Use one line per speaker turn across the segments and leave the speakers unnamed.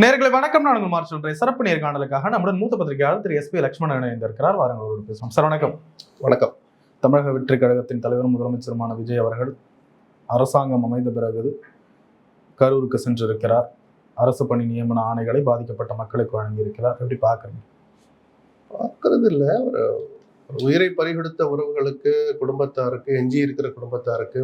நேர்களை வணக்கம். நான் உங்கள் மார்ச் சொல்றேன். சிறப்பு நேர்காணலுக்காக நம்முடன் மூத்த பத்திரிகையாளர் திரு SP லட்சுமணன் இணைந்திருக்கிறார். வாரங்களோடு பேசுவோம். சார் வணக்கம்.
வணக்கம்.
தமிழக வெற்றி கழகத்தின் தலைவரும் முதலமைச்சருமான விஜய் அவர்கள் அரசாங்கம் அமைந்த பிறகு கரூருக்கு சென்றிருக்கிறார். அரசு பணி நியமன ஆணைகளை பாதிக்கப்பட்ட மக்களுக்கு வழங்கியிருக்கிறார். எப்படி பார்க்குறீங்க?
பார்க்கறது இல்லை, ஒரு உயிரை பறிகொடுத்த உறவுகளுக்கு, குடும்பத்தாருக்கு, எஞ்சி இருக்கிற குடும்பத்தாருக்கு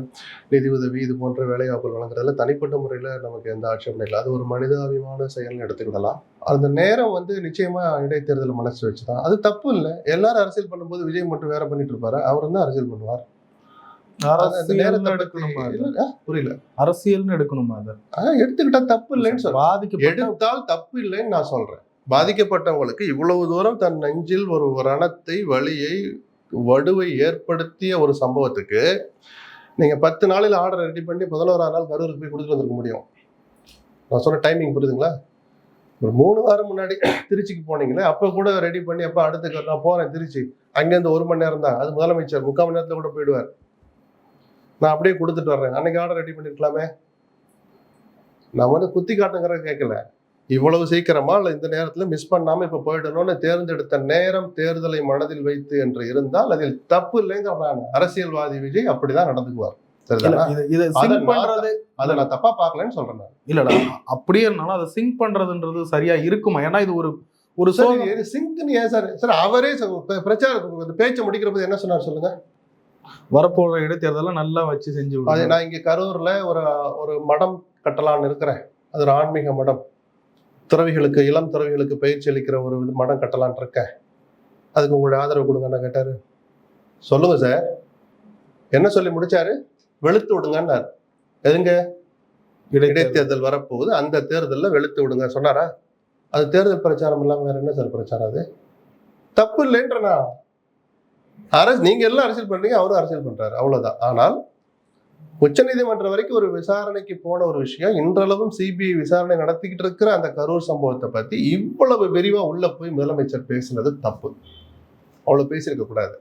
நிதி உதவி இது போன்ற வேலைவாய்ப்புகள் வழங்குறதுல தனிப்பட்ட முறையில் நமக்கு எந்த ஆட்சேபம் இல்லை. அது ஒரு மனிதாபிமான செயல்னு எடுத்துக்கிடலாம். அந்த நேரம் நிச்சயமா இடைத்தேர்தல் மனசு வச்சுதான். அது தப்பு இல்லை. எல்லாரும் அரசியல் பண்ணும்போது விஜய் மட்டும் வேற பண்ணிட்டு இருப்பாரு, அவரும் தான் அரசியல் பண்ணுவார். புரியல,
அரசியல்னு எடுக்கணுமா? அதை
எடுத்துக்கிட்டா தப்பு இல்லைன்னு சொல்ல, எடுத்தால் தப்பு இல்லைன்னு நான் சொல்றேன். பாதிக்கப்பட்டவங்களுக்கு இவ்வளவு தூரம் தன் நெஞ்சில் ஒரு ரணத்தை, வலியை, வடுவை ஏற்படுத்திய ஒரு சம்பவத்துக்கு நீங்க 10 நாளில் ஆர்டர் ரெடி பண்ணி 11ஆம் நாள் கரூருக்கு போய் கொடுத்துட்டு வந்துருக்க முடியும். நான் சொன்ன டைமிங் புரியுதுங்களா? ஒரு 3 வாரம் முன்னாடி திருச்சிக்கு போனீங்களே, அப்ப கூட ரெடி பண்ணி அப்ப அடுத்த நான் போறேன் திருச்சி, அங்கேருந்து 1 மணி நேரம் தான், அது முதலமைச்சர் 3/4 மணி நேரத்துல கூட போயிடுவார், நான் அப்படியே கொடுத்துட்டு வர்றேன், அன்னைக்கு ஆர்டர் ரெடி பண்ணிருக்கலாமே. நான் குத்தி காட்டுங்கிற கேட்கல, இவ்வளவு சீக்கிரமா இல்லை இந்த நேரத்துல மிஸ் பண்ணாம இப்ப போயிடணும்னு தேர்ந்தெடுத்த நேரம் தேர்தலை மனதில் வைத்து என்று இருந்தால் அதில் தப்பு இல்லைங்கிற நான். அரசியல்வாதி விஜய் அப்படிதான் நடந்துக்குவார். அதை நான் தப்பா பார்க்கலன்னு சொல்றேன்.
இல்லடா, அப்படியே இருந்தாலும் அதை சிங்க் பண்றதுன்றது சரியா இருக்குமா? ஏன்னா இது ஒரு
சிங்க்னு ஏன் சார்? சார் அவரே பிரச்சார பேச்சை முடிக்கிற போது என்ன சொன்னார் சொல்லுங்க?
வரப்போற இடைத்தேர்தல நல்லா வச்சு செஞ்சு.
நான் இங்க கரூர்ல ஒரு மடம் கட்டலான்னு இருக்கிறேன். அது ஒரு ஆன்மீக மடம், துறவிகளுக்கு, இளம் துறவிகளுக்கு பயிற்சி அளிக்கிற ஒரு மடம் கட்டலான் இருக்கேன், அதுக்கு உங்களுடைய ஆதரவு கொடுங்கன்னு கேட்டாரு. சொல்லுங்க சார். என்ன சொல்லி முடிச்சாரு? வெளுத்து விடுங்கன்னாரு. எதுங்க? இடைத்தேர்தல் வரப்போகுது, அந்த தேர்தலில் வெளுத்து விடுங்க சொன்னாரா? அது தேர்தல் பிரச்சாரம் இல்லாமல் வேற என்ன சார் பிரச்சாரம்? அது தப்பு இல்லைன்றனா. நீங்க எல்லாம் அரசியல் பண்றீங்க, அவரும் அரசியல் பண்றாரு, அவ்வளவுதான். ஆனால் உச்சநீதிமன்றம் வரைக்கும் ஒரு விசாரணைக்கு போன ஒரு விஷயம், இன்றளவும் சிபிஐ விசாரணை நடத்திக்கிட்டு இருக்கிற அந்த கரூர் சம்பவத்தை பத்தி இவ்வளவு விரிவா உள்ள போய் முதலமைச்சர் பேசினது தப்பு. அவ்வளவு பேசியிருக்க கூடாது.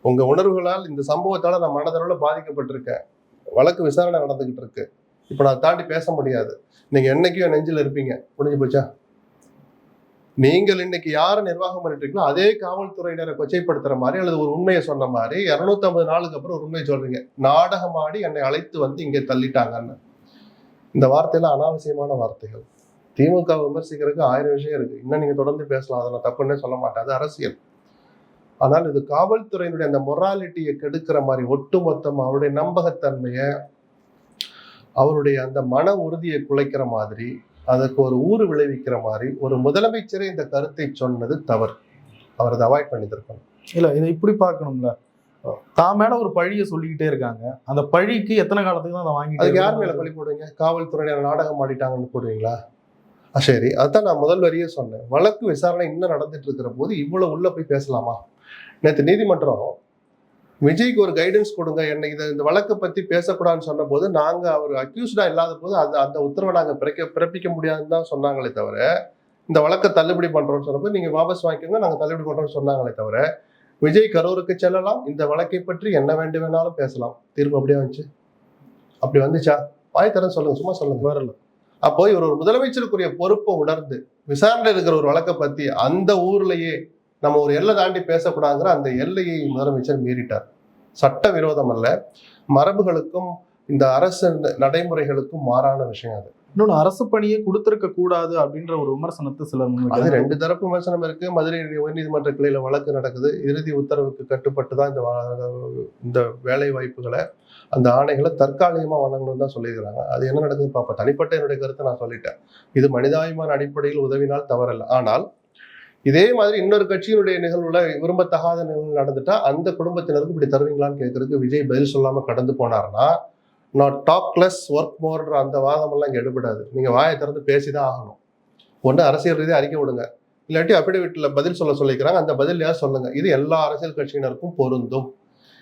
உங்க உணர்வுகளால் இந்த சம்பவத்தால நான் மனதளவுல பாதிக்கப்பட்டிருக்கேன், வழக்கு விசாரணை நடந்துகிட்டு இருக்கு, இப்ப நான் தாண்டி பேச முடியாது. நீங்க என்னைக்கும் நெஞ்சில் இருப்பீங்க, முடிஞ்சு போச்சா? நீங்கள் இன்னைக்கு யாரை நிர்வாகம் பண்ணிட்டு இருக்கீங்களோ அதே காவல்துறையினரை கொச்சைப்படுத்துற மாதிரி அல்லது ஒரு உண்மையை சொன்ன மாதிரி 250 நாளுக்கு அப்புறம் ஒரு உண்மையை சொல்றீங்க. நாடகமாடி என்னை அழைத்து வந்து இங்கே தள்ளிட்டாங்கன்னு. இந்த வார்த்தையில அனாவசியமான வார்த்தைகள். திமுக விமர்சிக்கிறதுக்கு 1000 விஷயம் இருக்கு, இன்னும் நீங்க தொடர்ந்து பேசலாம், அதை நான் தப்புன்னே சொல்ல மாட்டேன், அது அரசியல். ஆனால் இது காவல்துறையினுடைய அந்த மொராலிட்டியை கெடுக்கிற மாதிரி, ஒட்டுமொத்தம் அவருடைய நம்பகத்தன்மையை, அவருடைய அந்த மன உறுதியை குலைக்கிற மாதிரி, அதுக்கு ஒரு ஊறு விளைவிக்கிற மாதிரி ஒரு முதலமைச்சரே இந்த கருத்தை சொன்னது தவறு. அவர் அதை அவாய்ட் பண்ணியிருக்கணும்.
இல்ல, இதை இப்படி பார்க்கணும்ல, தான் மேல ஒரு பழியை சொல்லிக்கிட்டே இருக்காங்க, அந்த பழிக்கு எத்தனை காலத்துக்கு தான் அதை வாங்கி,
அதுக்கு யார் மேல பழி போடுவீங்க? காவல்துறையினர் நாடகம் ஆடிட்டாங்கன்னு போடுவீங்களா? சரி, அதுதான் நான் முதல் வரியே சொன்னேன். வழக்கு விசாரணை இன்னும் நடந்துட்டு இருக்கிற போது இவ்வளவு உள்ள போய் பேசலாமா? நேற்று நீதிமன்றம் விஜய்க்கு ஒரு கைடன்ஸ் கொடுங்க, என்னை இந்த வழக்கை பத்தி பேசக்கூடாதுன்னு சொன்ன போது, நாங்க அவர் அக்யூஸ்டா இல்லாத போது அந்த உத்தரவை நாங்க பிறப்பிக்க முடியாதுன்னு தான் சொன்னாங்களே தவிர, இந்த வழக்கை தள்ளுபடி பண்றோம்னு சொன்னபோது நீங்க வாபஸ் வாங்கிக்கோங்க, நாங்க தள்ளுபடி பண்றோம்னு சொன்னாங்களே தவிர, விஜய் கரூருக்கு செல்லலாம், இந்த வழக்கை பற்றி என்ன வேண்டும் வேணாலும் பேசலாம், தீர்ப்பு அப்படியே வந்துச்சு. அப்படி வந்துச்சா? வாய் தரேன் சொல்லுங்க, சும்மா சொல்லுங்க. வரல. அப்போ இவர் ஒரு முதலமைச்சருக்குரிய பொறுப்பை உணர்ந்து விசாரணை இருக்கிற ஒரு வழக்கை பத்தி அந்த ஊர்லயே நம்ம ஒரு எல்லை தாண்டி பேசக்கூடாதுங்கிற அந்த எல்லையை முதலமைச்சர் மீறிட்டார். சட்ட விரோதம் அல்ல, மரபுகளுக்கும் இந்த அரசு நடைமுறைகளுக்கும் மாறான விஷயம் அது.
இன்னொன்று, அரசு பணியை கொடுத்திருக்க கூடாது அப்படின்ற ஒரு விமர்சனத்தை சிலர்,
அது 2 தரப்பு விமர்சனம் இருக்கு. மதுரை உயர்நீதிமன்ற கிளையில வழக்கு நடக்குது. இறுதி உத்தரவுக்கு கட்டுப்பட்டு தான் இந்த வேலை வாய்ப்புகளை, அந்த ஆணைகளை தற்காலிகமா வழங்கணும்னு தான் சொல்லியிருக்கிறாங்க. அது என்ன நடக்குது பாப்பா. தனிப்பட்ட என்னுடைய கருத்தை நான் சொல்லிட்டேன். இது மனிதாபிமான அடிப்படையில் உதவினால் தவறல்ல. ஆனால் இதே மாதிரி இன்னொரு கட்சியினுடைய நிகழ்வுல விரும்பத்தகாத நிகழ்வு நடந்துட்டா அந்த குடும்பத்தினருக்கு இப்படி தருவீங்களான்னு கேட்கறதுக்கு விஜய் பதில் சொல்லாம கடந்து போனார்னா, நான் டாக் லெஸ் ஒர்க் மோர்ன்ற அந்த வாதம் எல்லாம் இங்க எடுபடாது. நீங்க வாயை திறந்து பேசிதான் ஆகணும். ஒன்று அரசியல் ரீதியாக அறிக்கை விடுங்க, இல்லாட்டி அபிடவிட்ல பதில் சொல்லிக்கிறாங்க, அந்த பதில் யார் சொல்லுங்க. இது எல்லா அரசியல் கட்சியினருக்கும் பொருந்தும்.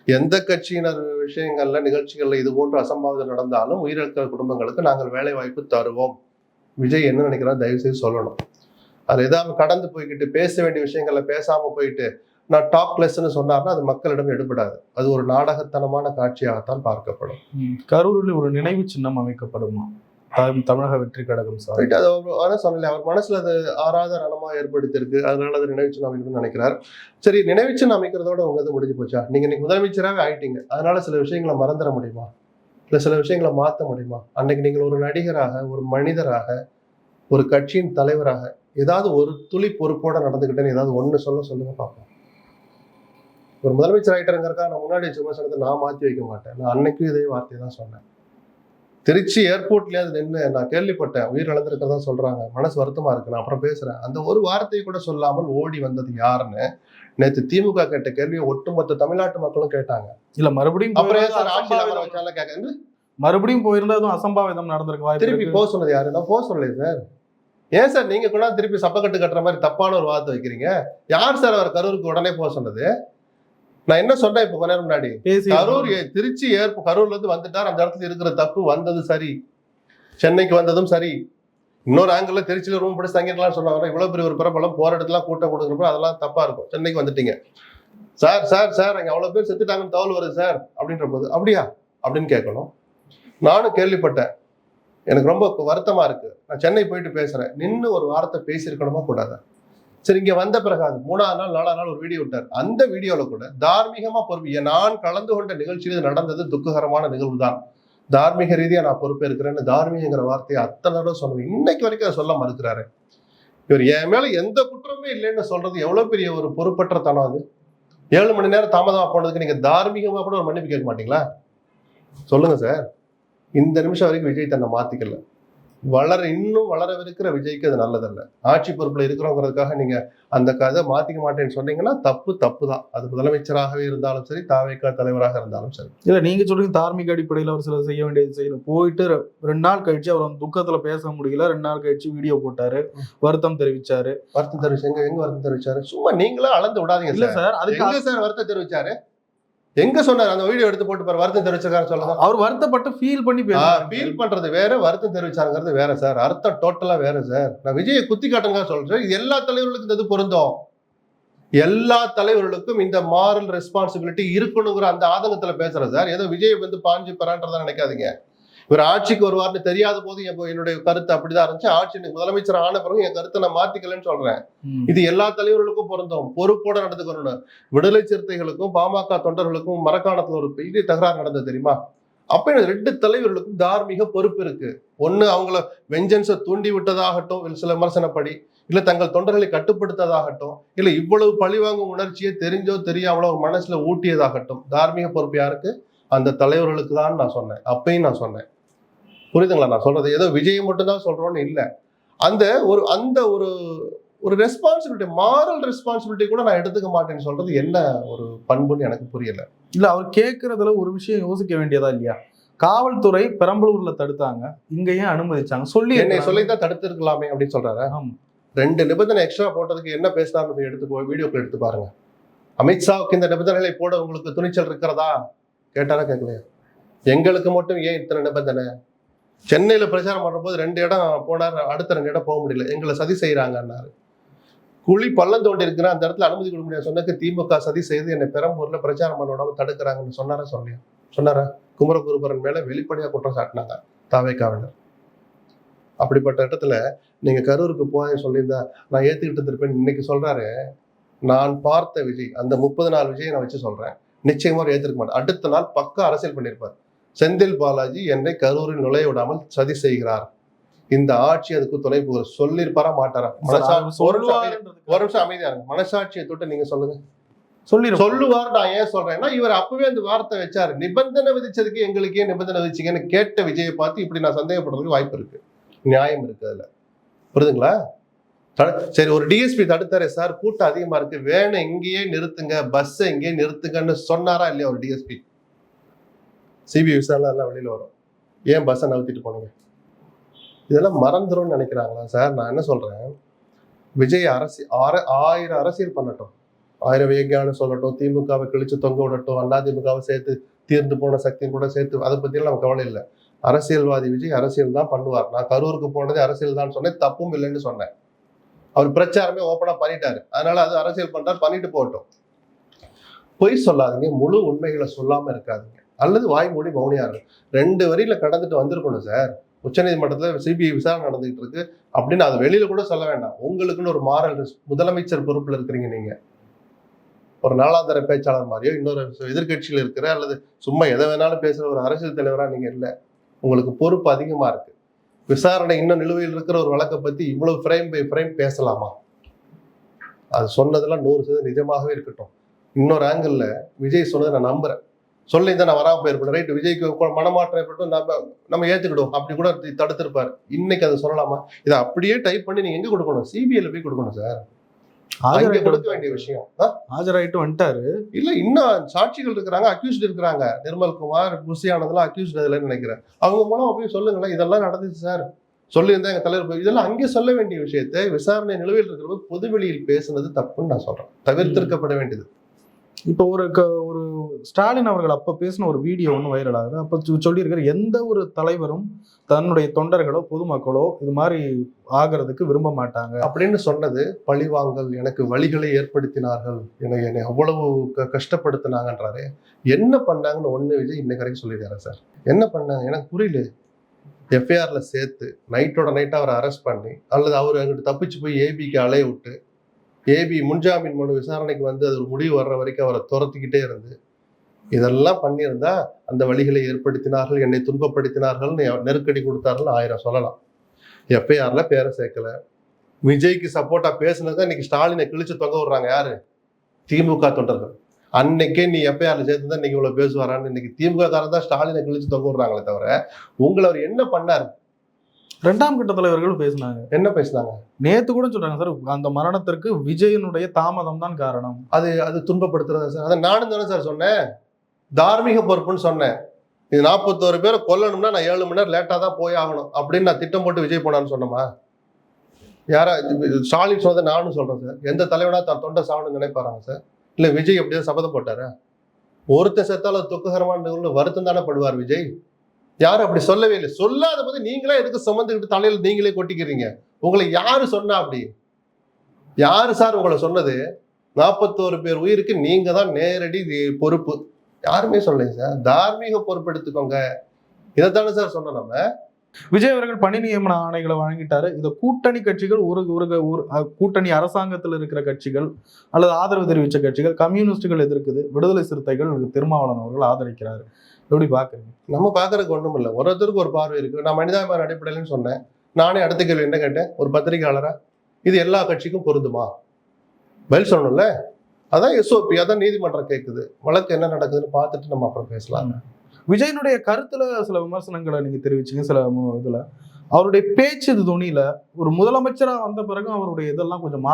எந்த கட்சியினர் விஷயங்கள்ல, நிகழ்ச்சிகள்ல இது போன்ற அசம்பாவிதம் நடந்தாலும் உயிரிழக்கிற குடும்பங்களுக்கு நாங்கள் வேலை வாய்ப்பு தருவோம். விஜய் என்ன நினைக்கிறார் தயவு செய்து சொல்லணும். அது ஏதாவது கடந்து போய்கிட்டு பேச வேண்டிய விஷயங்கள்ல பேசாம போயிட்டு நான் டாக்லெஸ்ன்னு சொன்னார்னா அது மக்களிடம் எடுபடாது. அது ஒரு நாடகத்தனமான காட்சியாகத்தான் பார்க்கப்படும்.
கரூரில் ஒரு நினைவு சின்னம் அமைக்கப்படுமா? தமிழக வெற்றி கழகம் சார்.
ரைட். அது அதான் சொன்னல, அவர் மனசுல அது ஆறாத ரணமா ஏற்படுத்தியிருக்கு. அதனால அதை நினைவுச்சின்னம் அமைக்கணும்னு நினைக்கிறார். சரி, நினைவுச்சின்னம் அமைக்கிறதோட உங்க இது முடிஞ்சு போச்சா? நீங்க இன்னைக்கு முதலமைச்சராகவே ஆயிட்டீங்க. அதனால சில விஷயங்களை மறந்துட முடியுமா? இல்லை சில விஷயங்களை மாற்ற முடியுமா? அன்னைக்கு நீங்கள் ஒரு நடிகராக, ஒரு மனிதராக, ஒரு கட்சியின் தலைவராக ஏதாவது ஒரு துளி பொறுப்போட நடந்துக்கிட்டேன்னு ஏதாவது ஒன்று சொல்லுங்க பார்ப்போம். ஒரு முதலமைச்சர் ஆகிட்டேங்கிறக்கா நான் முன்னாடி விமர்சனத்தை நான் மாற்றி வைக்க மாட்டேன். நான் அன்னைக்கும் இதே வார்த்தையை தான் சொன்னேன். திருச்சி ஏர்போர்ட்லேயே அது நின்று நான் கேள்விப்பட்டேன், உயிர் இழந்திருக்கிறதா சொல்றாங்க, மனசு வருத்தமா இருக்கு, நான் அப்புறம் பேசுறேன். அந்த ஒரு வார்த்தையை கூட சொல்லாமல் ஓடி வந்தது யாருன்னு நேற்று திமுக கேட்ட கேள்வியை ஒட்டுமொத்த தமிழ்நாட்டு மக்களும் கேட்டாங்க.
இல்ல மறுபடியும்
மறுபடியும்
போயிருந்தா எதுவும் அசம்பாவிதம் நடந்திருக்கு வாய்ப்பு.
திருப்பி போக சொன்னது யாரு? நான் போக சொல்லலை சார். ஏன் சார் நீங்க கூட திருப்பி சப்பக்கட்டு கட்டுற மாதிரி தப்பான ஒரு வார்த்தை வைக்கிறீங்க? யார் சார் அவர் கரூருக்கு உடனே போக சொன்னது? நான் என்ன சொன்னேன் இப்ப கொஞ்ச நேரம் முன்னாடி, திருச்சி கரூர்ல இருந்து வந்துட்டார், அந்த இடத்துல இருக்கிற தப்பு வந்தது சரி, சென்னைக்கு வந்ததும் சரி. இன்னொரு ஆங்கிள் திருச்சியில ரூம் பிடிச்சி தங்கிடலாம் சொன்னாங்க. இவ்வளவு பெரிய ஒரு பிரபலம் போற இடத்துல கூட்டம் கொடுக்குறப்ப அதெல்லாம் தப்பா இருக்கும். சென்னைக்கு வந்துட்டீங்க சார், சார் சார் அங்க அவ்வளவு பேர் செத்துட்டாங்கன்னு தகவல் வருது சார் அப்படின்ற போது அப்படியா அப்படின்னு கேட்கணும். நானும் கேள்விப்பட்டேன், எனக்கு ரொம்ப வருத்தமா இருக்கு. நான் சென்னை போயிட்டு பேசுறேன், நின்று ஒரு வார்த்தை பேசியிருக்கணுமா கூடாது? சரி, இங்க வந்த பிறகு அது 3ஆவது நாள் 4ஆவது நாள் ஒரு வீடியோ விட்டார். அந்த வீடியோல கூட தார்மீகமா பொறுப்பு, நான் கலந்து கொண்ட நிகழ்ச்சியில் நடந்தது துக்ககரமான நிகழ்வு தான், தார்மீக ரீதியா நான் பொறுப்பேற்கிறேன்னு தார்மீகங்கிற வார்த்தையை அத்தனை தடவை சொன்னேன். இன்னைக்கு வரைக்கும் அதை சொல்ல மறுக்கிறாரு. இவர் என் மேல எந்த குற்றமே இல்லைன்னு சொல்றது எவ்வளவு பெரிய ஒரு பொறுப்பற்ற தனம் அது. 7 மணி நேரம் தாமதமா போனதுக்கு நீங்க தார்மீகமா கூட ஒரு மன்னிப்பு கேட்க மாட்டீங்களா? சொல்லுங்க சார். இந்த நிமிஷம் வரைக்கும் விஜய் தன்னை மாத்திக்கல. இன்னும் வளரவிருக்கிற விஜய்க்கு அது நல்லதல்ல. ஆட்சி பொறுப்புல இருக்கிறோங்கிறதுக்காக நீங்க அந்த கதை மாத்திக்க மாட்டேன்னு சொன்னீங்கன்னா தப்பு தான். அது முதலமைச்சராகவே இருந்தாலும் சரி, தாவேகா தலைவராக இருந்தாலும் சரி.
இல்ல நீங்க சொல்றீங்க தார்மீக அடிப்படையில் அவர் சில செய்ய வேண்டியது செய்யணும். போயிட்டு 2 நாள் கழிச்சு அவர் துக்கத்துல பேச முடியல, 2 நாள் கழிச்சு வீடியோ போட்டாரு, வருத்தம் தெரிவிச்சாரு.
வருத்தம் தெரிவிச்சு எங்க வருத்தம் தெரிவிச்சாரு? சும்மா நீங்களும் அளந்து விடாதீங்க. இல்ல சார், அதுக்கு சார் வருத்தம் தெரிவிச்சாரு? எங்க சொன்னார்? அந்த வீடியோ எடுத்து போட்டு பாரு, வருத்தம் தெரிவிச்சிருக்காரு சொல்லுங்க.
அவர் வருத்தப்பட்டு ஃபீல் பண்ணி
ஃபீல் பண்றது வேற, வருத்தம் தெரிவிச்சாருங்கிறது வேற சார். அர்த்தம் டோட்டலா வேற சார். நான் விஜயை குத்தி காட்டுங்க சொல்றேன். இது எல்லா தலைவர்களுக்கும் இது பொருந்தும். எல்லா தலைவர்களுக்கும் இந்த மாரல் ரெஸ்பான்சிபிலிட்டி இருக்கணுங்கிற அந்த ஆதங்கத்துல பேசுறேன் சார். ஏதோ விஜய் வந்து பாஞ்சு பெறான்றதான் நினைக்காதீங்க. இவர் ஆட்சிக்கு வருவார்னு தெரியாத போது என்னுடைய கருத்து அப்படிதான் இருந்துச்சு. ஆட்சி முதலமைச்சர் ஆன பிறகு என் கருத்தை நான் மாத்திக்கலன்னு சொல்றேன். இது எல்லா தலைவர்களுக்கும் பொருந்தும். பொறுப்போட நடந்துக்கணும். விடுதலை சிறுத்தைகளுக்கும் பாமக தொண்டர்களுக்கும் மரக்காணத்துல ஒரு பெரிய தகராறு நடந்தது தெரியுமா? அப்ப 2 தலைவர்களுக்கும் தார்மீக பொறுப்பு இருக்கு. ஒண்ணு அவங்கள வெஞ்சன்ஸை தூண்டி விட்டதாகட்டும், சில விமர்சனப்படி, இல்ல தங்கள் தொண்டர்களை கட்டுப்படுத்ததாகட்டும், இல்ல இவ்வளவு பழிவாங்கும் உணர்ச்சியை தெரிஞ்சோ தெரியாமலோ மனசுல ஊட்டியதாகட்டும், தார்மீக பொறுப்பு யாருக்கு? அந்த தலைவர்களுக்கு தான் நான் சொன்னேன். அப்பயும் நான் சொன்னேன். புரியுதுங்களா நான் சொல்றது? ஏதோ விஜய் மட்டும் தான் சொல்றோம்னு இல்லை. அந்த ஒரு ரெஸ்பான்சிபிலிட்டி, மாரல் ரெஸ்பான்சிபிலிட்டி கூட நான் எடுத்துக்க மாட்டேன்னு சொல்றது என்ன ஒரு பண்புன்னு எனக்கு புரியல.
இல்ல அவர் கேட்கறதுல ஒரு விஷயம் யோசிக்க வேண்டியதா இல்லையா? காவல்துறை பெரம்பலூர்ல தடுத்தாங்க, இங்க ஏன் அனுமதிச்சாங்க?
சொல்லிதான் தடுத்திருக்கலாமே அப்படின்னு சொல்றாரு. 2 நிபந்தனை எக்ஸ்ட்ரா போட்டதுக்கு என்ன பேசினாலும் எடுத்து வீடியோக்கள் எடுத்து பாருங்க. அமித்ஷாவுக்கு இந்த நிபந்தனைகளை போட உங்களுக்கு துணிச்சல் இருக்கிறதா கேட்டாரா? கேட்கலையா? எங்களுக்கு மட்டும் ஏன் இத்தனை நிபந்தனை? சென்னையில பிரச்சாரம் பண்ற போது 2 இடம் போனார், அடுத்த 2 இடம் போக முடியல, எங்களை சதி செய்யறாங்கன்னாரு. குழி பள்ளம் தோண்டி இருக்கிற அந்த இடத்துல அனுமதி கொடுக்க முடியாது சொன்னதுக்கு திமுக சதி செய்து என்னை பெரம்பூர்ல பிரச்சாரம் பண்ண விடாம தடுக்கிறாங்கன்னு சொன்னாரா? குமரகுருபரன் மேல வெளிப்படையா குற்றம் சாட்டினாங்க தாவேகாவினர். அப்படிப்பட்ட இடத்துல நீங்க கரூருக்கு போய் சொல்லியிருந்தா நான் ஏத்துக்கிட்டு இருந்திருப்பேன். இன்னைக்கு சொல்றாரு, நான் பார்த்த விஜய், அந்த 30 நாள் விஜய் நான் வச்சு சொல்றேன், நிச்சயமா ஏத்திருக்க மாட்டேன். அடுத்த நாள் பக்கா அரசியல் பண்ணியிருப்பார். செந்தில் பாலாஜி என்னை கரூரில் நுழைய விடாமல் சதி செய்கிறார், இந்த ஆட்சி அதுக்கு துணை போகிற சொல்லியிருப்பாரா மாட்டாரா? ஒரு நிமிஷம் அமைதியா இருங்க. மனசாட்சியை தொட்டு நீங்க சொல்லுங்க. சொல்லுவார். நான் ஏன் சொல்றேன்னா, இவர் அப்பவே அந்த வார்த்தை வச்சாரு, நிபந்தனை விதிச்சதுக்கு எங்களுக்கே நிபந்தனை விதிச்சிங்கன்னு கேட்ட விஜயை பார்த்து இப்படி நான் சந்தேகப்படுறதுக்கு வாய்ப்பு இருக்கு, நியாயம் இருக்கு அதுல. புரியுதுங்களா? சரி, ஒரு டிஎஸ்பி தடுத்தாரு சார், கூட்டம் அதிகமா இருக்கு, வேணும் இங்கேயே நிறுத்துங்க, பஸ் இங்கேயே நிறுத்துங்கன்னு சொன்னாரா இல்லையா ஒரு டிஎஸ்பி? சிபிஐ விசாரணை எல்லாம் வெளியில வரும், ஏன் பஸ்ஸை நவுத்திட்டு போனீங்க? இதெல்லாம் மறந்துரும்னு நினைக்கிறாங்களா சார்? நான் என்ன சொல்றேன், விஜய் 1000 அரசியல் பண்ணட்டும், 1000 வேகியானு சொல்லட்டும், திமுகவை கிழிச்சு தொங்க விடட்டும், அதிமுகவை சேர்த்து தீர்ந்து போன சக்தியும் கூட சேர்த்து, அதை பத்தியெல்லாம் நம்ம கவலை இல்லை. அரசியல்வாதி விஜய் அரசியல் தான் பண்ணுவார். நான் கரூருக்கு போனதே அரசியல் தான் சொன்னேன், தப்பும் இல்லைன்னு சொன்னேன். அவர் பிரச்சாரமே ஓப்பனா பண்ணிட்டாரு, அதனால அது அரசியல் பண்றாரு, பண்ணிட்டு போகட்டும். பொய் சொல்லாதீங்க, முழு உண்மைகளை சொல்லாம இருக்காதீங்க, அல்லது வாய் மூடி மௌனியா இருக்கும். 2 வரியில கடந்துட்டு வந்திருக்கணும் சார். உச்சநீதிமன்றத்தில் சிபிஐ விசாரணை நடந்துகிட்டு இருக்கு அப்படின்னு அதை வெளியில கூட சொல்ல வேண்டாம். உங்களுக்குன்னு ஒரு மாரல் முதலமைச்சர் பொறுப்புல இருக்கிறீங்க நீங்க. ஒரு நாளாந்தர பேச்சாளர் மாதிரியோ இன்னொரு எதிர்கட்சியில் இருக்கிற அல்லது சும்மா எதை வேணாலும் பேசுற ஒரு அரசியல் தலைவரா நீங்க இல்லை. உங்களுக்கு பொறுப்பு அதிகமா இருக்கு. விசாரணை இன்னும் நிலுவையில் இருக்கிற ஒரு வழக்கை பத்தி இவ்வளவு ஃப்ரேம் பை ஃப்ரேம் பேசலாமா? அது சொன்னதெல்லாம் 100% நிஜமாகவே இருக்கட்டும். இன்னொரு ஆங்கிள் விஜய் சொன்னதை நான் நம்புறேன். சொல்லி தான் நான் வராம போயிருப்பேன். ரைட், விஜய்க்கு மனமாற்றம் ஏற்பட்டும் நம்ம ஏத்துக்கிடுவோம் அப்படி கூட தடுத்திருப்பாரு. இன்னைக்கு அதை சொல்லலாமா? இதை அப்படியே டைப் பண்ணி நீங்க எங்க கொடுக்கணும்? சிபிஐல போய் கொடுக்கணும் சார். கொடுக்க வேண்டிய விஷயம்.
ஆஜராயிட்டு வந்துட்டாரு.
இல்ல, இன்னும் சாட்சிகள் இருக்கிறாங்க, அக்யூஸ்ட் இருக்கிறாங்க. நிர்மல்குமார், புஷியானதெல்லாம் அக்யூஸ்ட் இல்லைன்னு நினைக்கிறேன். அவங்க மூலமா போய் சொல்லுங்களேன், இதெல்லாம் நடந்துச்சு சார், சொல்லியிருந்தா எங்க தலைவர் இதெல்லாம் அங்கே சொல்ல வேண்டிய விஷயத்தை விசாரணை நிலுவையில் இருக்கிற பொதுவெளியில் பேசுனது தப்புன்னு நான் சொல்றேன். தவிர்த்திருக்கப்பட வேண்டியது.
இப்போ ஒரு ஸ்டாலின் அவர்கள் அப்ப பேசின ஒரு வீடியோ ஒன்று வைரல் ஆகுது. அப்ப சொல்லியிருக்கிற எந்த ஒரு தலைவரும் தன்னுடைய தொண்டர்களோ பொதுமக்களோ இது மாதிரி ஆகிறதுக்கு விரும்ப மாட்டாங்க
அப்படின்னு சொன்னது பழிவாங்கல். எனக்கு வழிகளை ஏற்படுத்தினார்கள், என்னை அவ்வளவு கஷ்டப்படுத்தினாங்கன்றாரு. என்ன பண்ணாங்கன்னு ஒண்ணு விஜய் இன்னைக்கு வரைக்கும் சொல்லிடுறாரு சார். என்ன பண்ணாங்க எனக்கு புரியல. எஃப்ஐஆர்ல சேர்த்து நைட்டோட நைட்டா அவரை அரெஸ்ட் பண்ணி அல்லது அவர் அங்கிட்டு தப்பிச்சு போய் ஏபிக்கு அலைய விட்டு ஏபி முன்ஜாமீன் மனு விசாரணைக்கு வந்து அது ஒரு முடிவு வர்ற வரைக்கும் அவரை துரத்திக்கிட்டே இருந்து இதெல்லாம் பண்ணியிருந்தா அந்த வழிகளை ஏற்படுத்தினார்கள், என்னை துன்பப்படுத்தினார்கள், நெருக்கடி கொடுத்தார்கள் 1000 சொல்லலாம். எஃப்ஐஆர்ல பேரை சேர்க்கல. விஜய்க்கு சப்போர்ட்டா பேசுனதுதான் இன்னைக்கு ஸ்டாலினை கிழிச்சு தொங்க விடுறாங்க. யாரு? திமுக தொண்டர்கள். அன்னைக்கே நீ எஃப்ஐஆர்ல சேர்த்துதான் இன்னைக்கு இவ்வளவு பேசுவாரான்னு இன்னைக்கு திமுக காரன் தான் ஸ்டாலினை கிழிச்சு தொங்க விடுறாங்களே தவிர உங்களை அவர் என்ன பண்ணாரு?
2ஆம் கட்ட தலைவர்கள் பேசினாங்க.
என்ன பேசினாங்க?
நேத்து கூட சொல்றாங்க சார், அந்த மரணத்திற்கு விஜயனுடைய தாமதம் தான் காரணம்.
அது துன்பப்படுத்துறதா சார்? அதை நானும் தானே சார் சொன்னேன், தார்மீக பொறுப்புன்னு சொன்னேன். இது 41 பேரை கொல்லணும்னா நான் 7 மணி நேரம் லேட்டா தான் போய் ஆகணும் அப்படின்னு நான் திட்டம் போட்டு விஜய் போனான்னு சொன்னோமா? யாரா ஸ்டாலின் சொன்னதை நானும் சொல்றேன் சார். எந்த தலைவனா தான் தொண்டை சாவணும்னு நினைப்பாராங்க சார்? இல்ல விஜய் அப்படியே சபதம் போட்டாரு. ஒருத்தர் செத்தால துக்ககரமான வருத்தம் தானே படுவார் விஜய். யாரும் அப்படி சொல்லவே இல்லை. சொல்லாத போது நீங்களே எதுக்கு சுமந்துக்கிட்டு தலையில நீங்களே கொட்டிக்கிறீங்க? உங்களை யாரு சொன்னா? அப்படி யாரு சார் உங்களை சொன்னது? 41 பேர் உயிருக்கு நீங்க தான் நேரடி பொறுப்பு. யாருமே சொல்லலைங்க சார். தார்மீக பொறுப்பு எடுத்துக்கோங்க. இதைத்தானே சார் சொன்னோம் நம்ம.
விஜய் அவர்கள் பணி நியமன ஆணைகளை வழங்கிட்டாரு. இந்த கூட்டணி கட்சிகள் ஒரு கூட்டணி அரசாங்கத்தில் இருக்கிற கட்சிகள் அல்லது ஆதரவு தெரிவித்த கட்சிகள், கம்யூனிஸ்டுகள் எதிர்க்குது, விடுதலை சிறுத்தைகள் திருமாவளவன் அவர்கள் ஆதரிக்கிறாரு. எப்படி பாக்குறீங்க?
நம்ம பாக்குறதுக்கு ஒண்ணும் இல்லை. ஒருத்தருக்கு ஒரு பார்வை இருக்கு. நான் மனிதாபிமான அடிப்படையிலன்னு சொன்னேன். நானே அடுத்த கேள்வி என்ன கேட்டேன், ஒரு பத்திரிகையாளரா, இது எல்லா கட்சிக்கும் பொருந்துமா? பதில் சொல்லணும்ல. அதான் எஸ்ஓபி, அதான் நீதிமன்றம் கேட்குது. வழக்கு என்ன நடக்குதுன்னு பார்த்துட்டு நம்ம அப்புறம் பேசலாம்.
விஜயனுடைய கருத்துல சில விமர்சனங்களை நீங்க தெரிவிச்சீங்க. சில இதுல அவருடைய பேச்சு துணியில ஒரு முதலமைச்சரா வந்த பிறகு அவருடைய இதெல்லாம் கொஞ்சம்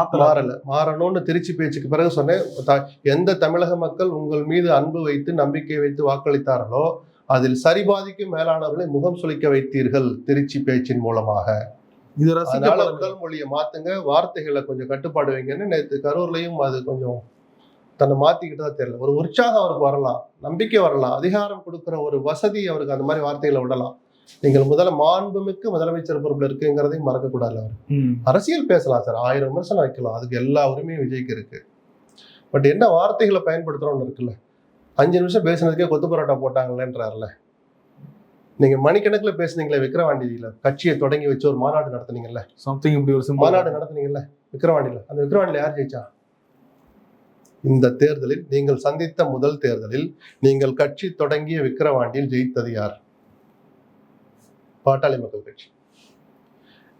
மாறணும்னு திருச்சி பேச்சுக்கு பிறகு சொன்னேன். எந்த தமிழக மக்கள் உங்கள் மீது அன்பு வைத்து நம்பிக்கை வைத்து வாக்களித்தார்களோ அதில் சரிபாதிக்கும் மேலானவர்களை முகம் சுளிக்க வைத்தீர்கள் திருச்சி பேச்சின் மூலமாக. அதனால உடல் மொழியை மாத்துங்க, வார்த்தைகளை கொஞ்சம் கட்டுப்பாடு வைங்கன்னு நேற்று கரூர்லயும் அது கொஞ்சம் தன்னை மாத்திக்கிட்டு தான் தெரியல. ஒரு உற்சாகம் அவருக்கு வரலாம், நம்பிக்கை வரலாம், அதிகாரம் கொடுக்குற ஒரு வசதி அவருக்கு அந்த மாதிரி வார்த்தைகளை விடலாம். நீங்கள் மாண்புமிக்க முதலமைச்சர் பொறுப்புல இருக்குங்கிறதையும் மறக்கக்கூடாது. அவர் அரசியல் பேசலாம் சார், 1000 விமர்சனம் வைக்கலாம், அதுக்கு எல்லா உரிமையும் விஜய்க்கு இருக்கு. பட் என்ன வார்த்தைகளை பயன்படுத்துறோம்னு இருக்குல்ல. 5 நிமிஷம் பேசுனதுக்கே கொத்து பரோட்டா போட்டாங்களேன்றாருல. நீங்க மணிக்கணக்கில் பேசுனீங்களே விக்கிரவாண்டியில, கட்சியை தொடங்கி வச்சு ஒரு மாநாடு நடத்துனீங்கல்ல,
சம்திங் இப்படி ஒரு
மாநாடு நடத்துனீங்கல்ல விக்கிரவாண்டியில. அந்த விக்கிரவாண்டியில யார் ஜெயிச்சா? இந்த தேர்தலில் நீங்கள் சந்தித்த முதல் தேர்தலில் நீங்கள் கட்சி தொடங்கிய விக்கிரவாண்டியில் ஜெயித்தது யார்? பாட்டாளி மக்கள் கட்சி.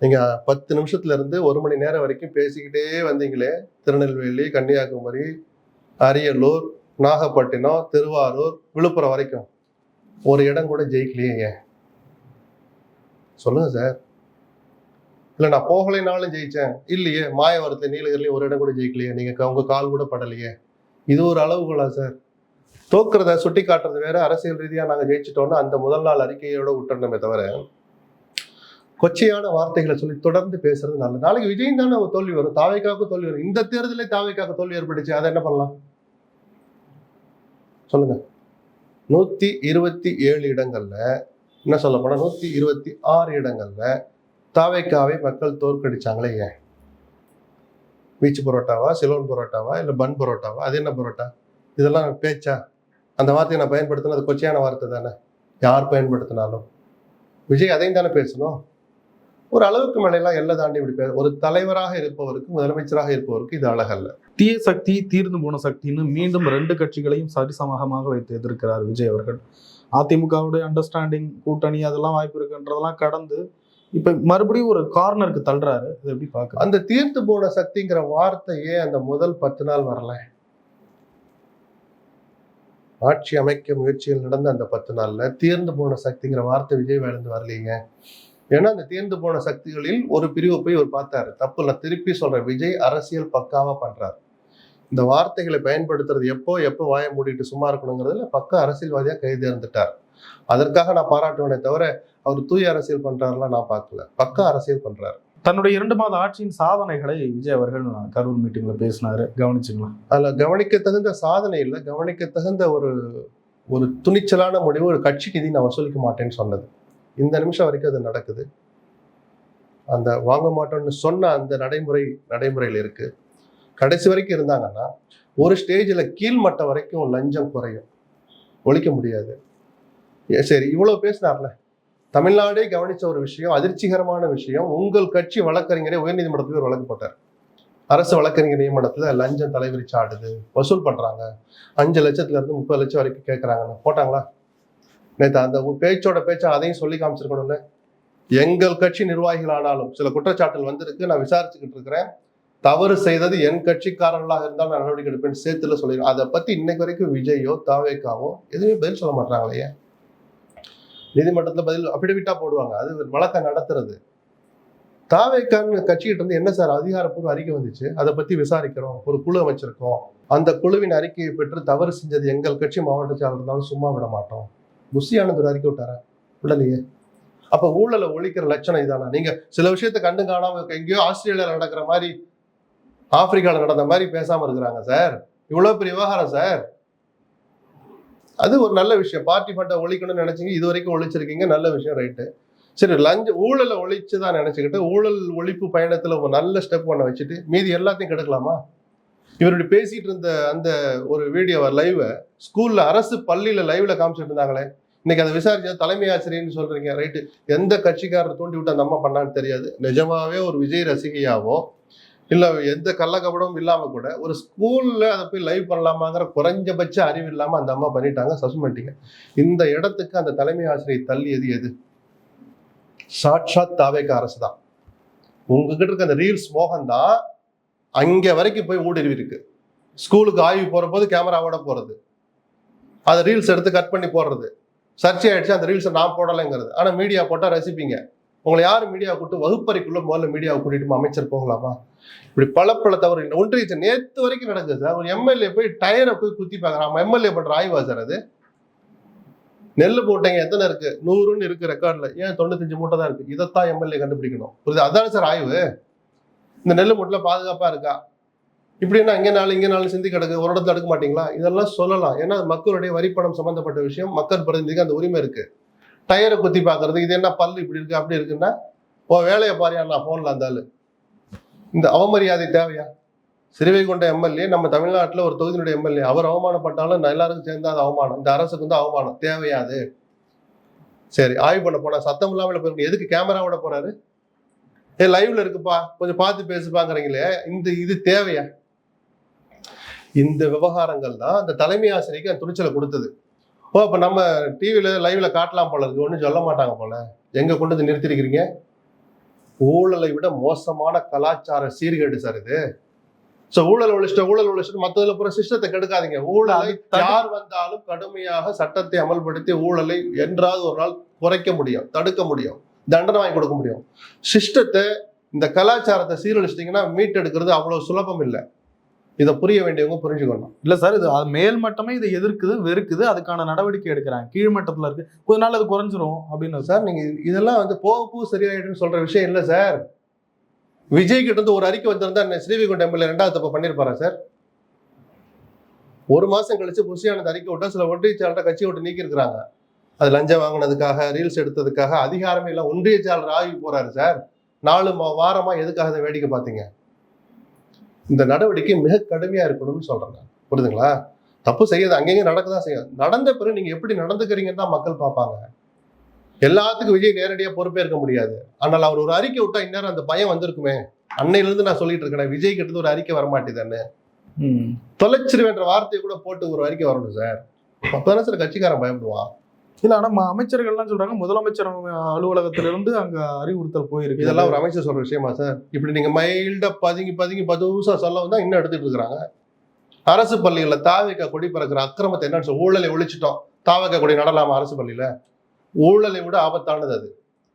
நீங்க 10 நிமிஷத்துல இருந்து 1 மணி நேரம் வரைக்கும் பேசிக்கிட்டே வந்தீங்களே. திருநெல்வேலி, கன்னியாகுமரி, அரியலூர், நாகப்பட்டினம், திருவாரூர், விழுப்புரம் வரைக்கும் ஒரு இடம் கூட ஜெயிக்கலையே. ஏன் சொல்லுங்க சார். இல்ல நான் போகலைனாலும் ஜெயிச்சேன் இல்லையே. மாயவரத்துல, நீலகிரிலையும் ஒரு இடம் கூட ஜெயிக்கலையே. நீங்க உங்க கால் கூட படலையே. இது ஒரு அளவுகளா சார்? தோக்குறத சுட்டி காட்டுறது வேற, அரசியல் ரீதியா நாங்க ஜெயிச்சிட்டோம்னு அந்த முதல் நாள் அறிக்கையோட விட்டுறணுமே தவிர கொச்சையான வார்த்தைகளை சொல்லி தொடர்ந்து பேசுறது நல்லது. நாளைக்கு விஜய் தானே தோல்வி வரும், தாவேக்காவுக்கு தோல்வி வரும். இந்த தேர்தலே தாவேக்காவுக்கு தோல்வி ஏற்பட்டுச்சு, அதை என்ன பண்ணலாம் சொல்லுங்க? 127 இடங்கள்ல, என்ன சொல்ல போனா 126 இடங்கள்ல தாவேக்காவை மக்கள் தோற்கடிச்சாங்களே. ஏன்? பீச் பரோட்டாவா, சிலோன் பரோட்டாவா, இல்ல பன் பரோட்டாவா? அது என்ன பரோட்டா? இதெல்லாம் பேச்சா? அந்த வார்த்தையை நான் பயன்படுத்தினா அது கொச்சையான வார்த்தை தானே, யார் பயன்படுத்தினாலும். விஜய் அதையும் தானே பேசணும். ஒரு அளவுக்கு மேலாம் எல்லை தாண்டி இப்படி ஒரு தலைவராக இருப்பவருக்கு, முதலமைச்சராக இருப்பவருக்கு இது அழகல்ல.
தீய சக்தி தீர்ந்து போன சக்தின்னு மீண்டும் 2 கட்சிகளையும் சரிசமமாக வைத்து எதிர்க்கிறார் விஜய் அவர்கள். அதிமுகவுடைய அண்டர்ஸ்டாண்டிங் கூட்டணி அதெல்லாம் வாய்ப்பு இருக்குன்றதெல்லாம் கடந்து இப்ப மறுபடியும் ஒரு கார்னருக்கு தள்ளுறாரு. இது எப்படி பார்க்க?
அந்த தீர்த்து போன சக்திங்கிற வார்த்தையே அந்த முதல் 10 நாள் வரல. ஆட்சி அமைக்க முயற்சிகள் நடந்த அந்த 10 நாள்ல தீர்ந்து போன சக்திங்கிற வார்த்தை விஜய் வேலந்து வரலீங்க. ஏன்னா அந்த தீர்ந்து போன சக்திகளில் ஒரு பிரிவை போய் அவர் பார்த்தாரு. தப்பு இல்லை, திருப்பி சொல்றேன், விஜய் அரசியல் பக்காவா பண்றாரு. இந்த வார்த்தைகளை பயன்படுத்துறது எப்போ வாய மூடிட்டு சும்மா இருக்கணுங்கிறதுல பக்கா அரசியல்வாதியா கை தேர்ந்துட்டார். அதற்காக நான் பாராட்டுவேனே தவிர அவர் தூய அரசியல் பண்றாருலாம் நான் பார்க்கல. பக்கா அரசியல் பண்றாரு.
தன்னுடைய 2 மாத ஆட்சியின் சாதனைகளை விஜய் அவர்கள் கரூர் மீட்டிங்ல பேசினாரு, கவனிச்சுங்களா?
அதுல கவனிக்க தகுந்த சாதனை இல்லை, கவனிக்க தகுந்த ஒரு துணிச்சலான முடிவு, ஒரு கட்சி நிதி நான் வசூலிக்க மாட்டேன்னு சொன்னது. இந்த நிமிஷம் வரைக்கும் அது நடக்குது. அந்த வாங்க மாட்டோம்னு சொன்ன அந்த நடைமுறையில் இருக்கு. கடைசி வரைக்கும் இருந்தாங்கன்னா ஒரு ஸ்டேஜில் கீழ்மட்டம் வரைக்கும் லஞ்சம் குறையும், ஒழிக்க முடியாது. சரி, இவ்வளவு பேசினார்ல, தமிழ்நாடே கவனிச்ச ஒரு விஷயம், அதிர்ச்சிகரமான விஷயம். உங்கள் கட்சி வழக்கறிஞரே உயர்நீதிமன்றத்தில் ஒரு வழக்கு போட்டார். அரசு வழக்கறிஞர் நியமனத்துல லஞ்சம் தலைவிரிச்சு ஆடுது, வசூல் பண்றாங்க, 5 லட்சத்துல இருந்து 30 லட்சம் வரைக்கும் கேட்கறாங்கன்னு போட்டாங்களா? நேற்று அந்த பேச்சா அதையும் சொல்லி காமிச்சிருக்கணும்ல. எங்கள் கட்சி நிர்வாகிகளானாலும் சில குற்றச்சாட்டுகள் வந்திருக்கு, நான் விசாரிச்சுக்கிட்டு இருக்கிறேன். தவறு செய்தது என் கட்சிக்காரர்களாக இருந்தால் நான் நடவடிக்கை எடுப்பேன் சேர்த்துல சொல்லிடுறேன். அதை பத்தி இன்னைக்கு வரைக்கும் விஜயோ தாவேக்காவோ எதுவுமே பதில் சொல்ல மாட்டாங்களே. நீதிமன்றத்துல பதில் அபிடவிட்டா போடுவாங்க, அது வழக்கம் நடத்துறது. தாவேக்கான்னு கட்சிகிட்ட இருந்து என்ன சார் அதிகாரப்பூர்வ அறிக்கை வந்துச்சு, அதை பத்தி விசாரிக்கிறோம், ஒரு குழு அமைச்சிருக்கோம், அந்த குழுவின் அறிக்கையை பெற்று தவறு செஞ்சது எங்கள் கட்சி மாவட்ட செயலர் இருந்தாலும் சும்மா விட மாட்டோம். புஷி ஆனந்த் ஒரு அறிக்கை விட்டாரா? விடலையே. அப்ப ஊழலை ஒழிக்கிற லட்சணம் இதானா? நீங்க சில விஷயத்த கண்டு காணாம எங்கேயோ ஆஸ்திரேலியால நடக்கிற மாதிரி, ஆப்பிரிக்கால நடந்த மாதிரி பேசாம இருக்கிறாங்க சார். இவ்வளவு பெரிய விவகாரம் சார். அது ஒரு நல்ல விஷயம். பார்ட்டி ஃபண்டை ஒழிக்கணும்னு நினைச்சீங்க, இது வரைக்கும் ஒழிச்சிருக்கீங்க, நல்ல விஷயம், ரைட்டு. சரி, ஊழலை ஒழிச்சுதான் நினைச்சுக்கிட்டு ஊழல் ஒழிப்பு பயணத்துல ஒரு நல்ல ஸ்டெப் பண்ண வச்சுட்டு மீதி எல்லாத்தையும் கெடுக்கலாமா? இவருடைய பேசிட்டு இருந்த அந்த ஒரு வீடியோ லைவை ஸ்கூல்ல, அரசு பள்ளியில லைவ்ல காமிச்சிட்டு இருந்தாங்களே, இன்னைக்கு அதை விசாரிச்சா தலைமை ஆசிரியர்னு சொல்றீங்க, ரைட்டு. எந்த கட்சிக்காரர் தூண்டி விட்டு அந்த அம்மா பண்ணான்னு தெரியாது. நிஜமாவே ஒரு விஜய் ரசிகையாவோ இல்ல எந்த கள்ளக்கபடமும் இல்லாம கூட ஒரு ஸ்கூல்ல அதை போய் லைவ் பண்ணலாமாங்கிற குறைஞ்சபட்ச அறிவு இல்லாம அந்த அம்மா பண்ணிட்டாங்க, சஸ்பெண்ட் பண்ணிட்டீங்க. இந்த இடத்துக்கு அந்த தலைமை ஆசிரியர் தள்ளியது எது? சாட்சாத் தாவேக அரசு தான். உங்ககிட்ட இருக்க அந்த ரீல்ஸ் மோகம் தான் அங்க வரைக்கும் போய் ஊடுருவி இருக்கு. ஸ்கூலுக்கு ஆய்வு போற போது கேமராவோட போறது, அதை ரீல்ஸ் எடுத்து கட் பண்ணி போடுறது, சர்ச்சை ஆயிடுச்சு. அந்த ரீல்ஸை நான் போடலைங்கிறது. ஆனா மீடியா போட்டா ரசிப்பீங்க. உங்களை யாரும் மீடியா கூட்டு வகுப்பறைக்குள்ள முதல்ல மீடியாவை கூட்டிட்டு அமைச்சர் போகலாமா? இப்படி பல தவறு ஒன்றிய நேற்று வரைக்கும் நடக்குது சார். ஒரு எம்எல்ஏ போய் டயரை போய் குத்தி பார்க்கறான். எம்எல்ஏ பண்ற ஆய்வா சார் அது? நெல்லு போட்டீங்க எத்தனை இருக்கு? 100ன்னு இருக்கு ரெக்கார்ட்ல, ஏன் 95 மூட்டை தான் இருக்கு? இதைத்தான் எம்எல்ஏ கண்டுபிடிக்கணும். புரியுது? அதான சார் ஆய்வு. இந்த நெல்லு மூட்டில பாதுகாப்பா இருக்கா? இப்படின்னா இங்கே நாள் சிந்தி கிடக்கு, ஒரு இடத்துல எடுக்க மாட்டீங்களா? இதெல்லாம் சொல்லலாம். ஏன்னா மக்களுடைய வரிப்பணம் சம்பந்தப்பட்ட விஷயம், மக்கள் பிரதிநிதிக்கு அந்த உரிமை இருக்கு. டயரை குத்தி பாக்குறது, இது என்ன பல்லு இப்படி இருக்கு அப்படி இருக்குன்னா வேலையை பாரியா, நான் போன்ல இருந்தாலும் இந்த அவமரியாதை தேவையா? சிறுவைகுண்ட எம்எல்ஏ நம்ம தமிழ்நாட்டில் ஒரு தொகுதியினுடைய எம்எல்ஏ, அவர் அவமானப்பட்டாலும் எல்லாருக்கும் சேர்ந்தா அது அவமானம், இந்த அரசுக்கு வந்து அவமானம். தேவையாது. சரி, ஆய்வு பண்ண போனா சத்தம் இல்லாமல் போய் எதுக்கு கேமராவோட போறாரு? லைவ்ல இருக்குப்பா, கொஞ்சம் பார்த்து பேசுப்பாங்கிறீங்களே, இது தேவையா? இந்த விவகாரங்கள் தான் அந்த தலைமை ஆசிரியருக்கு அந்த துணிச்சலை கொடுத்தது. அப்ப நம்ம டிவில லைவ்ல காட்டலாம் போல இருக்கு, ஒன்றும் சொல்ல மாட்டாங்க போல. எங்க கொண்டு வந்து நிறுத்திருக்கிறீங்க? ஊழலை விட மோசமான கலாச்சார சீர்கேடு சார் இது. ஊழல் ஒழிச்சிட்டு மற்றதுல பூரா சிஸ்டத்தை கெடுக்காதீங்க. ஊழலை யார் வந்தாலும் கடுமையாக சட்டத்தை அமல்படுத்தி ஊழலை என்றாவது ஒரு நாள் குறைக்க முடியும், தடுக்க முடியும், தண்டனை வாங்கி கொடுக்க முடியும். சிஸ்டத்தை, இந்த கலாச்சாரத்தை சீரழிச்சிட்டீங்கன்னா மீட்டெடுக்கிறது அவ்வளவு சுலபம் இல்லை. இதை புரிய வேண்டியவங்க புரிஞ்சுக்கணும்.
இல்ல சார், இது மேல் மட்டமே இதை எதிர்க்குது, வெறுக்குது, அதுக்கான நடவடிக்கை எடுக்கிறாங்க. கீழ்மட்டத்துல இருக்கு, கொஞ்ச நாள் அது குறைஞ்சிரும் அப்படின்னு.
சார், நீங்க இதெல்லாம் வந்து போக சரியாயிடுன்னு சொல்ற விஷயம் இல்லை சார். விஜய் கிட்ட இருந்து ஒரு அறிக்கை வந்திருந்தா ஸ்ரீவைகுண்டம் எம்எல்ஏ 2வது தப்ப பண்ணிருப்பாரா சார்? ஒரு மாசம் கழிச்சு புஷியானது அறிக்கை விட்டா சில ஒன்றிய செயலர் கட்சியை விட்டு நீக்கி இருக்கிறாங்க. அது லஞ்சம் வாங்கினதுக்காக, ரீல்ஸ் எடுத்ததுக்காக. அதிகாரமே இல்லை, ஒன்றிய செயலர் ஆய்வு போறாரு சார். 4 வாரமா எதுக்காக அதை வேடிக்கை பார்த்தீங்க? இந்த நடவடிக்கை மிக கடுமையா இருக்கணும்னு சொல்றேன். புரியுதுங்களா? தப்பு செய்யாது, அங்கேயும் நடக்கதான் செய்யும். நடந்த பிறகு நீங்க எப்படி நடந்துக்கிறீங்கன்னு தான் மக்கள் பார்ப்பாங்க. எல்லாத்துக்கும் விஜய் நேரடியா பொறுப்பேற்க முடியாது. ஆனால் அவர் ஒரு அறிக்கை விட்டா இந்நேரம் அந்த பயம் வந்திருக்குமே. அன்னையில இருந்து நான் சொல்லிட்டு இருக்கேன், விஜய் கிட்ட ஒரு அறிக்கை வரமாட்டேதானே, தொலைச்சிருவேன்ற வார்த்தையை கூட போட்டு ஒரு அறிக்கை வரணும் சார். அப்பதானே சார் கட்சிக்காரன் பயப்படுவான்.
இல்ல ஆனா அமைச்சர்கள்லாம் சொல்றாங்க முதலமைச்சர் அலுவலகத்திலிருந்து அங்க அறிவுறுத்தல் போயிருக்கு.
இதெல்லாம் ஒரு அமைச்சர் சொல்ற விஷயமா சார்? இப்படி நீங்க மைல்டா பதுங்கி பதுங்கி பதுசா சொல்ல தான் இன்னும் எடுத்துட்டு இருக்கிறாங்க. அரசு பள்ளிகள்ல தாவேக்கா கொடி பறக்கிற அக்கிரமத்தை என்னன்னு சொல்ல, ஊழலை ஒழிச்சிட்டோம், தாவேக்கா கொடி நடலாமா அரசு பள்ளியில? ஊழலை விட ஆபத்தானது அது.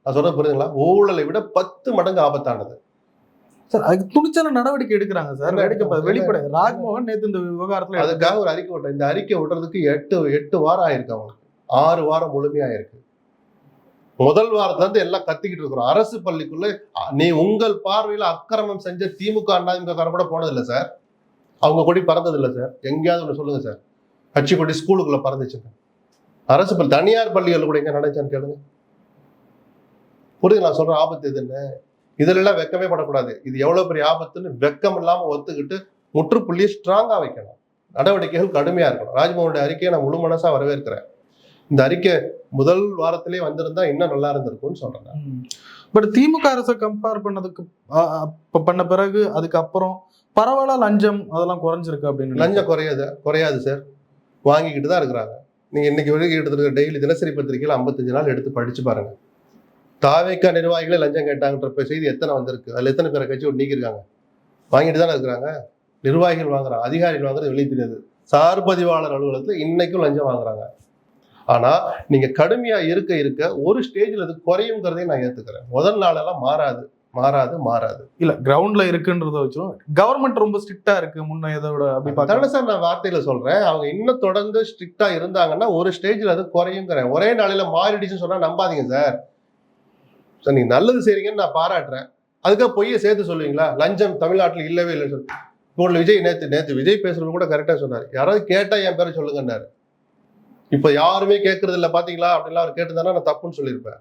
நான் சொல்றது புரியுதுங்களா? ஊழலை விட 10 மடங்கு ஆபத்தானது
சார். அதுக்கு துணிச்சல நடவடிக்கை எடுக்கிறாங்க சார். வெளிப்படை ராஜ்மோகன் நேத்து இந்த விவகாரத்துல
அதுக்காக ஒரு அறிக்கை விட்டேன். இந்த அறிக்கை விடுறதுக்கு 8 வாரம் ஆயிருக்கு, அவங்களுக்கு 6 வாரம் முழுமையா இருக்கு. முதல் வாரத்துல இருந்து எல்லாம் கத்திக்கிட்டு இருக்கிறோம். அரசு பள்ளிக்குள்ள நீ உங்கள் பார்வையில அக்கிரமம் செஞ்ச திமுக அதிமுக கூட போனதில்லை சார். அவங்க கொடி பறந்தது இல்லை சார். எங்கேயாவது ஒண்ணு சொல்லுங்க சார், கட்சி கொடி ஸ்கூலுக்குள்ள பறந்துச்சுங்க. அரசு பள்ளி, தனியார் பள்ளிகள் கூட எங்க நடந்துச்சான்னு கேளுங்க. புரியுது நான் சொல்ற ஆபத்து எதுன்னு? இதுல எல்லாம் வெக்கமே படக்கூடாது. இது எவ்வளவு பெரிய ஆபத்துன்னு வெக்கம் இல்லாம ஒத்துக்கிட்டு முற்றுப்புள்ளியை ஸ்ட்ராங்கா வைக்கணும். நடவடிக்கைகள் கடுமையா இருக்கணும். ராஜ்மோகனுடைய அறிக்கையை நான் முழு மனசா வரவேற்கிறேன். இந்த அறிக்கை முதல் வாரத்திலே வந்திருந்தா இன்னும் நல்லா இருந்திருக்கும்னு சொல்றேன்.
பட் திமுக அரசை கம்பேர் பண்ணதுக்கு பண்ண பிறகு அதுக்கப்புறம் பரவாயில்ல, லஞ்சம் அதெல்லாம் குறைஞ்சிருக்கு அப்படின்னு.
லஞ்சம் குறையாது சார். வாங்கிக்கிட்டு தான் இருக்கிறாங்க. நீங்க இன்னைக்கு வெளியிட்டு இருக்க டெய்லி தினசரி பத்திரிகையில் 55 நாள் எடுத்து படிச்சு பாருங்க. தாவேக்கா நிர்வாகிகளே லஞ்சம் கேட்டாங்கன்ற செய்தி எத்தனை வந்திருக்கு? அதுல எத்தனை பேரை கட்சி நீக்கிருக்காங்க? வாங்கிட்டு தானே இருக்கிறாங்க. நிர்வாகிகள் வாங்குறாங்க, அதிகாரிகள் வாங்குறது வெளியே தெரியாது. சார் பதிவாளர் அலுவலகத்துல இன்னைக்கும் லஞ்சம் வாங்குறாங்க. ஆனா நீங்க கடுமையா இருக்க ஒரு ஸ்டேஜ்ல அது குறையுங்கிறதையும் நான் ஏத்துக்கிறேன். முதல் நாளெல்லாம் மாறாது.
இல்ல கிரவுண்ட்ல இருக்குன்றத வச்சும் கவர்மெண்ட் ரொம்ப ஸ்ட்ரிக்டா இருக்கு முன்ன இதோட அப்படி பார்க்கறேன்
சார். நான் வார்த்தையில சொல்றேன், அவங்க இன்னும் தொடர்ந்து ஸ்ட்ரிக்டா இருந்தாங்கன்னா ஒரு ஸ்டேஜ்ல அது குறையுங்கிறேன். ஒரே நாளையில மாறிடுச்சுன்னு சொன்னா நம்பாதீங்க சார். சார் நீங்க நல்லது செய்றீங்கன்னு நான் பாராட்டுறேன். அதுக்காக பொய்யை சேர்த்து சொல்லுவீங்களா? லஞ்சம் தமிழ்நாட்டில் இல்லவே இல்லைன்னு சொல்லி உங்களுக்கு விஜய் நேத்து விஜய் பேசுறது கூட கரெக்டா சொன்னாரு. யாராவது கேட்டா என் பேரை சொல்லுங்கன்னாரு. இப்ப யாருமே கேட்கறது இல்லை பாத்தீங்களா அப்படின்லாம் அவர் கேட்டிருந்தாருன்னா நான் தப்புன்னு சொல்லியிருப்பேன்.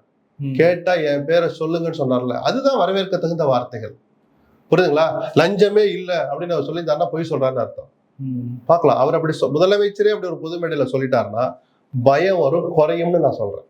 கேட்டா என் பேரை சொல்லுங்கன்னு சொன்னார்ல, அதுதான் வரவேற்க தகுந்த வார்த்தைகள். புரியுதுங்களா? லஞ்சமே இல்லை அப்படின்னு அவர் சொல்லியிருந்தாருன்னா பொய் சொல்றாருன்னு அர்த்தம். பார்க்கலாம். அவர் அப்படி முதலமைச்சரே அப்படி ஒரு பொது மேடையில சொல்லிட்டாருன்னா பயம் வரும், குறையும்னு நான் சொல்றேன்.